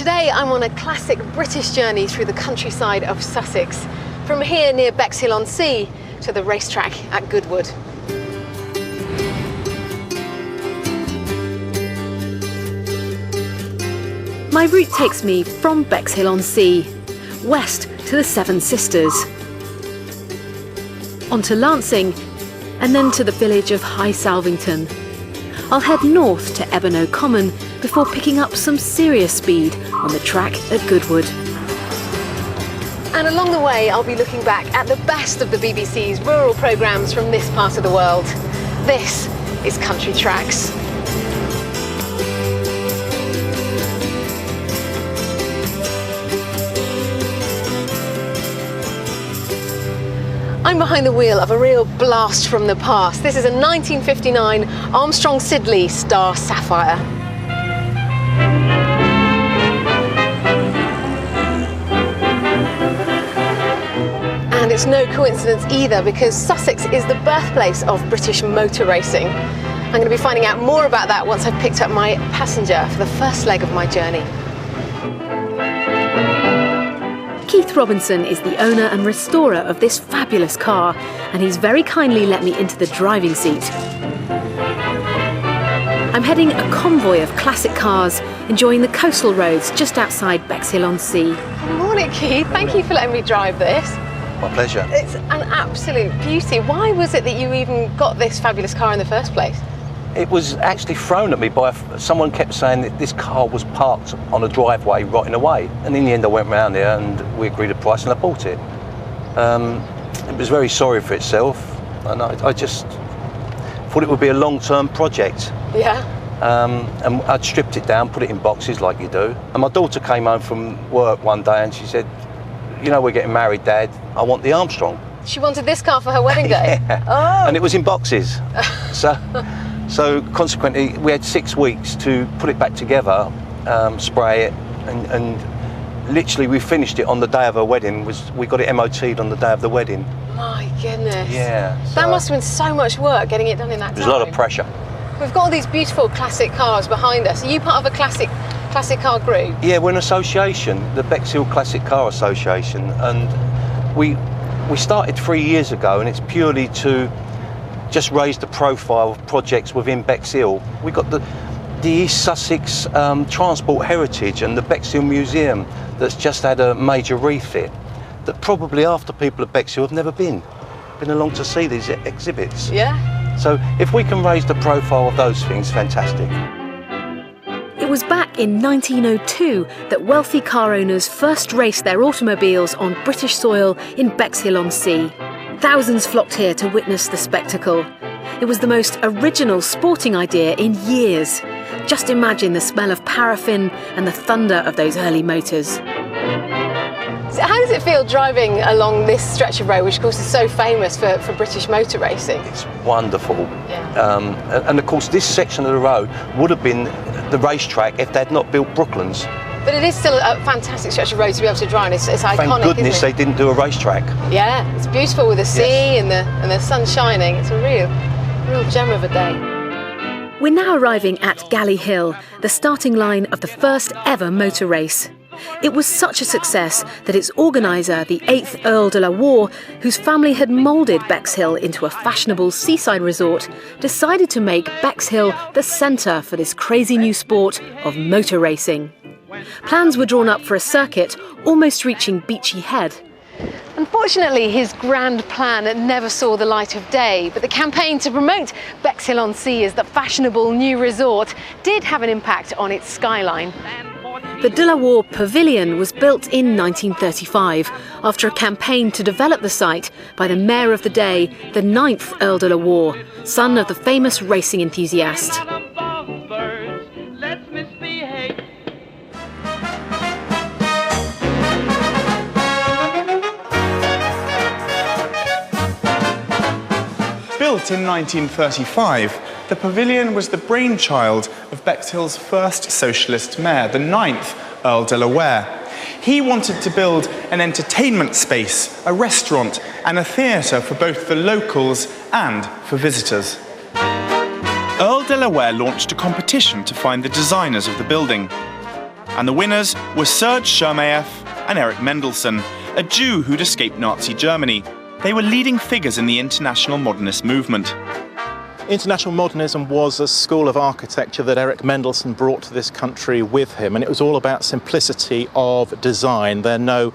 Today I'm on a classic British journey through the countryside of Sussex, from here near Bexhill-on-Sea to the racetrack at Goodwood. My route takes me from Bexhill-on-Sea, west to the Seven Sisters, onto Lancing, and then to the village of High Salvington. I'll head north to Ebenow Common before picking up some serious speed on the track at Goodwood. And along the way, I'll be looking back at the best of the BBC's rural programmes from this part of the world. This is Country Tracks. I'm behind the wheel of a real blast from the past. This is a 1959 Armstrong Siddeley Star Sapphire. And it's no coincidence either, because Sussex is the birthplace of British motor racing. I'm going to be finding out more about that once I've picked up my passenger for the first leg of my journey. Keith Robinson is the owner and restorer of this fabulous car, and he's very kindly let me into the driving seat. I'm heading a convoy of classic cars, enjoying the coastal roads just outside Bexhill-on-Sea. Good morning, Keith. Thank you for letting me drive this. My pleasure. It's an absolute beauty. Why was it that you even got this fabulous car in the first place? It was actually thrown at me by someone kept saying that this car was parked on a driveway rotting away. And in the end I went round there and we agreed a price and I bought it. It was very sorry for itself, and I just thought it would be a long-term project. Yeah. And I'd stripped it down, put it in boxes like you do. And my daughter came home from work one day and she said, "You know, we're getting married, Dad. I want the Armstrong." She wanted this car for her wedding day? Yeah. Oh. And it was in boxes. So consequently, we had 6 weeks to put it back together, spray it, and literally we finished it on the day of her wedding. We got it MOT'd on the day of the wedding. My goodness. Yeah. That must have been so much work getting it done in that time. There's a lot of pressure. We've got all these beautiful classic cars behind us. Are you part of a classic car group? Yeah, we're an association, the Bexhill Classic Car Association, and we started 3 years ago, and it's purely to just raise the profile of projects within Bexhill. We've got the East Sussex Transport Heritage and the Bexhill Museum that's just had a major refit that probably after people at Bexhill have never been along to see these exhibits. Yeah. So if we can raise the profile of those things, fantastic. It was back in 1902 that wealthy car owners first raced their automobiles on British soil in Bexhill-on-Sea. Thousands flocked here to witness the spectacle. It was the most original sporting idea in years. Just imagine the smell of paraffin and the thunder of those early motors. So how does it feel driving along this stretch of road, which of course is so famous for British motor racing? It's wonderful. Yeah. And of course this section of the road would have been the racetrack if they had not built Brooklands. But it is still a fantastic stretch of road to be able to drive, and it's iconic, Thank goodness isn't it? they didn't do a racetrack. Yeah, it's beautiful with the sea. Yes. and the sun shining. It's a real gem of a day. We're now arriving at Galley Hill, the starting line of the first ever motor race. It was such a success that its organiser, the 8th Earl de la Warr, whose family had moulded Bexhill into a fashionable seaside resort, decided to make Bexhill the centre for this crazy new sport of motor racing. Plans were drawn up for a circuit almost reaching Beachy Head. Unfortunately, his grand plan never saw the light of day, but the campaign to promote Bexhill-on-Sea as the fashionable new resort did have an impact on its skyline. The De La Warr Pavilion was built in 1935 after a campaign to develop the site by the mayor of the day, the 9th Earl de la Warr, son of the famous racing enthusiast. Built in 1935, the pavilion was the brainchild of Bexhill's first socialist mayor, the 9th Earl de la Warr. He wanted to build an entertainment space, a restaurant and a theatre for both the locals and for visitors. Earl de la Warr launched a competition to find the designers of the building. And the winners were Serge Chermayeff and Erich Mendelsohn, a Jew who'd escaped Nazi Germany. They were leading figures in the international modernist movement. International modernism was a school of architecture that Erich Mendelsohn brought to this country with him, and it was all about simplicity of design. There are no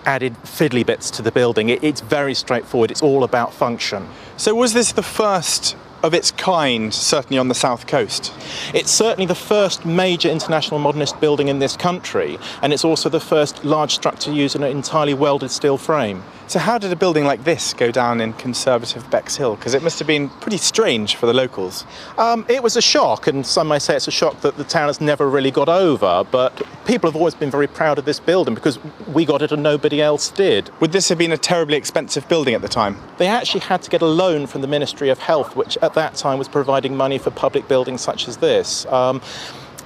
added fiddly bits to the building. It's very straightforward. It's all about function. So was this the first of its kind, certainly on the south coast? It's certainly the first major international modernist building in this country, and it's also the first large structure used in an entirely welded steel frame. So how did a building like this go down in conservative Bexhill? Because it must have been pretty strange for the locals. It was a shock, and some may say it's a shock that the town has never really got over, but people have always been very proud of this building because we got it and nobody else did. Would this have been a terribly expensive building at the time? They actually had to get a loan from the Ministry of Health, which at that time was providing money for public buildings such as this.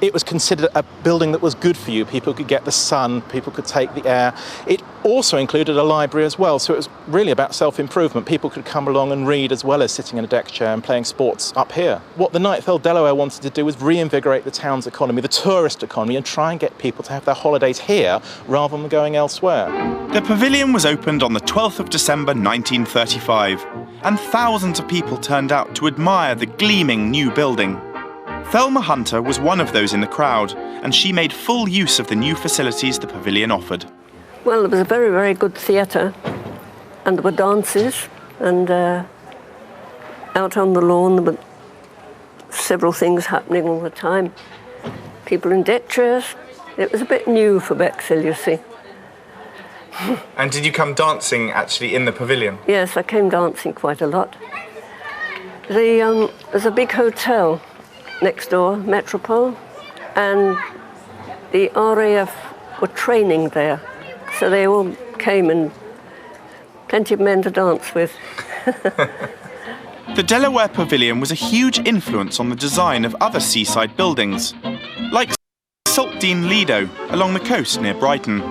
It was considered a building that was good for you. People could get the sun, people could take the air. It also included a library as well, so it was really about self-improvement. People could come along and read as well as sitting in a deck chair and playing sports up here. What the Ninth Earl Delaware wanted to do was reinvigorate the town's economy, the tourist economy, and try and get people to have their holidays here rather than going elsewhere. The pavilion was opened on the 12th of December 1935, and thousands of people turned out to admire the gleaming new building. Thelma Hunter was one of those in the crowd, and she made full use of the new facilities the pavilion offered. Well, there was a very, very good theatre, and there were dances, and out on the lawn there were several things happening all the time. People in deck chairs. It was a bit new for Bexhill, you see. And did you come dancing actually in the pavilion? Yes, I came dancing quite a lot. There's a big hotel next door, Metropole, and the RAF were training there, so they all came, and plenty of men to dance with. The Delaware Pavilion was a huge influence on the design of other seaside buildings, like Saltdean Lido along the coast near Brighton.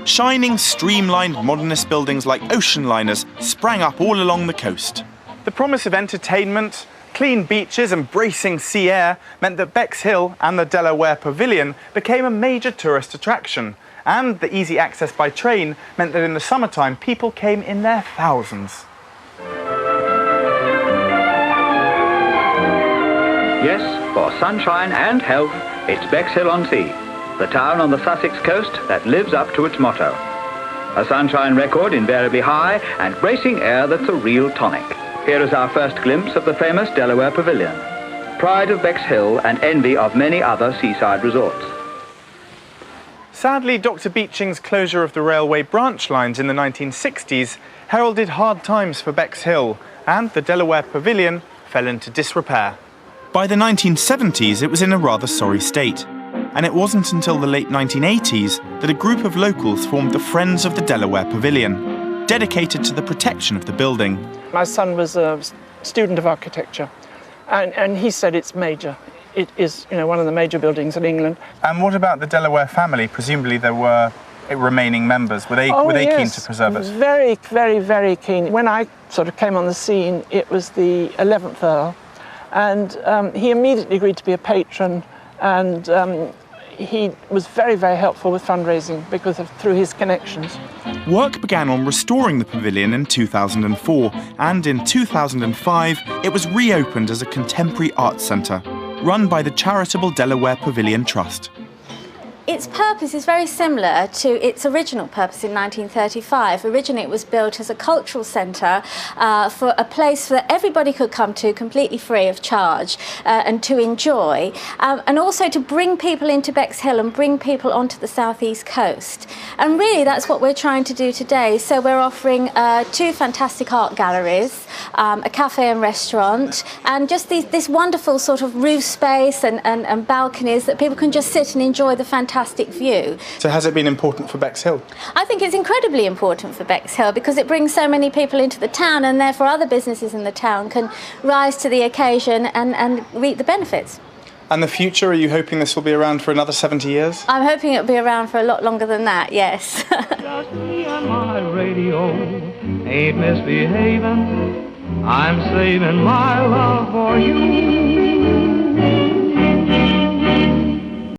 Shining, streamlined modernist buildings like ocean liners sprang up all along the coast. The promise of entertainment, clean beaches and bracing sea air meant that Bexhill and the Delaware Pavilion became a major tourist attraction, and the easy access by train meant that in the summertime people came in their thousands. Yes, for sunshine and health, it's Bexhill-on-Sea, the town on the Sussex coast that lives up to its motto. A sunshine record invariably high and bracing air that's a real tonic. Here is our first glimpse of the famous Delaware Pavilion, pride of Bexhill and envy of many other seaside resorts. Sadly, Dr. Beeching's closure of the railway branch lines in the 1960s heralded hard times for Bexhill, and the Delaware Pavilion fell into disrepair. By the 1970s, it was in a rather sorry state, and it wasn't until the late 1980s that a group of locals formed the Friends of the Delaware Pavilion, dedicated to the protection of the building. My son was a student of architecture, and he said it's major. It is, one of the major buildings in England. And what about the Delaware family? Presumably there were remaining members. Were they keen to preserve it? Very, very, very keen. When I sort of came on the scene, it was the 11th Earl, and he immediately agreed to be a patron, and he was very, very helpful with fundraising through his connections. Work began on restoring the pavilion in 2004, and in 2005 it was reopened as a contemporary arts centre, run by the charitable Delaware Pavilion Trust. Its purpose is very similar to its original purpose in 1935. Originally it was built as a cultural centre for a place that everybody could come to completely free of charge and to enjoy, and also to bring people into Bexhill and bring people onto the southeast coast. And really that's what we're trying to do today. So we're offering 2 fantastic art galleries, a cafe and restaurant, and just this wonderful sort of roof space and balconies that people can just sit and enjoy the fantastic view. So has it been important for Bexhill? I think it's incredibly important for Bexhill because it brings so many people into the town, and therefore other businesses in the town can rise to the occasion and reap the benefits. And the future, are you hoping this will be around for another 70 years? I'm hoping it'll be around for a lot longer than that, yes. Just me and my radio ain't misbehaving. I'm saving my love for you.